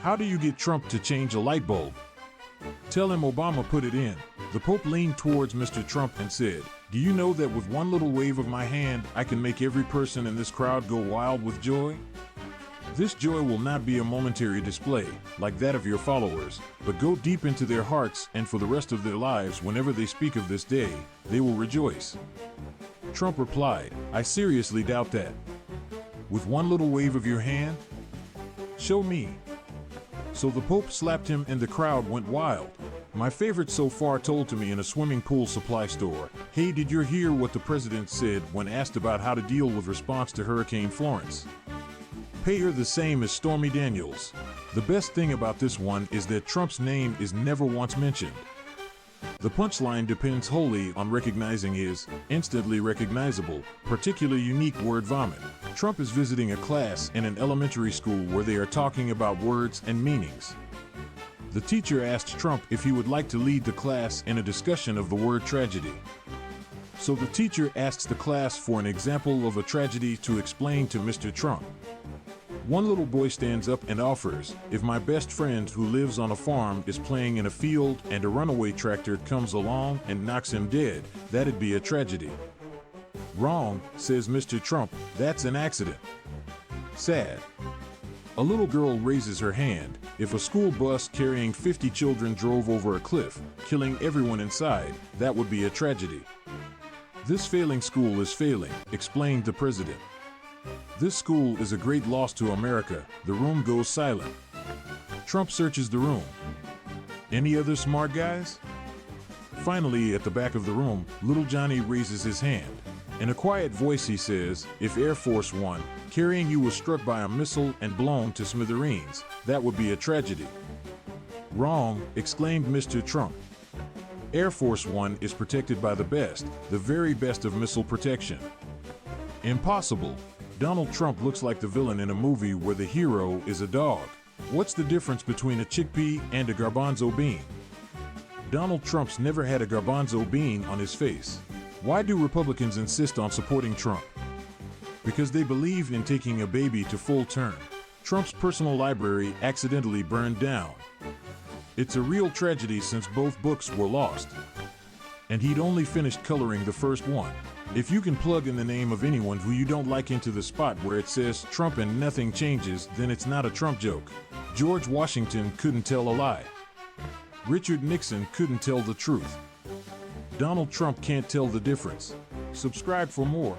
How do you get Trump to change a light bulb? Tell him Obama put it in. The Pope leaned towards Mr. Trump and said, "Do you know that with one little wave of my hand, I can make every person in this crowd go wild with joy? This joy will not be a momentary display, like that of your followers, but go deep into their hearts, and for the rest of their lives, whenever they speak of this day, they will rejoice." Trump replied, "I seriously doubt that. With one little wave of your hand? Show me." So the Pope slapped him and the crowd went wild. My favorite so far told to me in a swimming pool supply store, "Hey, did you hear what the president said when asked about how to deal with response to Hurricane Florence? Pay her the same as Stormy Daniels." The best thing about this one is that Trump's name is never once mentioned. The punchline depends wholly on recognizing his instantly recognizable, particularly unique word vomit. Trump is visiting a class in an elementary school where they are talking about words and meanings. The teacher asked Trump if he would like to lead the class in a discussion of the word tragedy. So the teacher asks the class for an example of a tragedy to explain to Mr. Trump. One little boy stands up and offers, "If my best friend who lives on a farm is playing in a field and a runaway tractor comes along and knocks him dead, that'd be a tragedy." "Wrong," says Mr. Trump, "that's an accident." Sad. A little girl raises her hand. "If a school bus carrying 50 children drove over a cliff, killing everyone inside, that would be a tragedy." "This failing school is failing," explained the president. "This school is a great loss to America." The room goes silent. Trump searches the room. Any other smart guys? Finally, at the back of the room, little Johnny raises his hand. In a quiet voice he says, "If Air Force One, carrying you was struck by a missile and blown to smithereens, that would be a tragedy." "Wrong," exclaimed Mr. Trump. Air Force One is protected by the best, the very best of missile protection. Impossible. Donald Trump looks like the villain in a movie where the hero is a dog. What's the difference between a chickpea and a garbanzo bean? Donald Trump's never had a garbanzo bean on his face. Why do Republicans insist on supporting Trump? Because they believe in taking a baby to full term. Trump's personal library accidentally burned down. It's a real tragedy since both books were lost. And he'd only finished coloring the first one. If you can plug in the name of anyone who you don't like into the spot where it says Trump and nothing changes, then it's not a Trump joke. George Washington couldn't tell a lie. Richard Nixon couldn't tell the truth. Donald Trump can't tell the difference. Subscribe for more.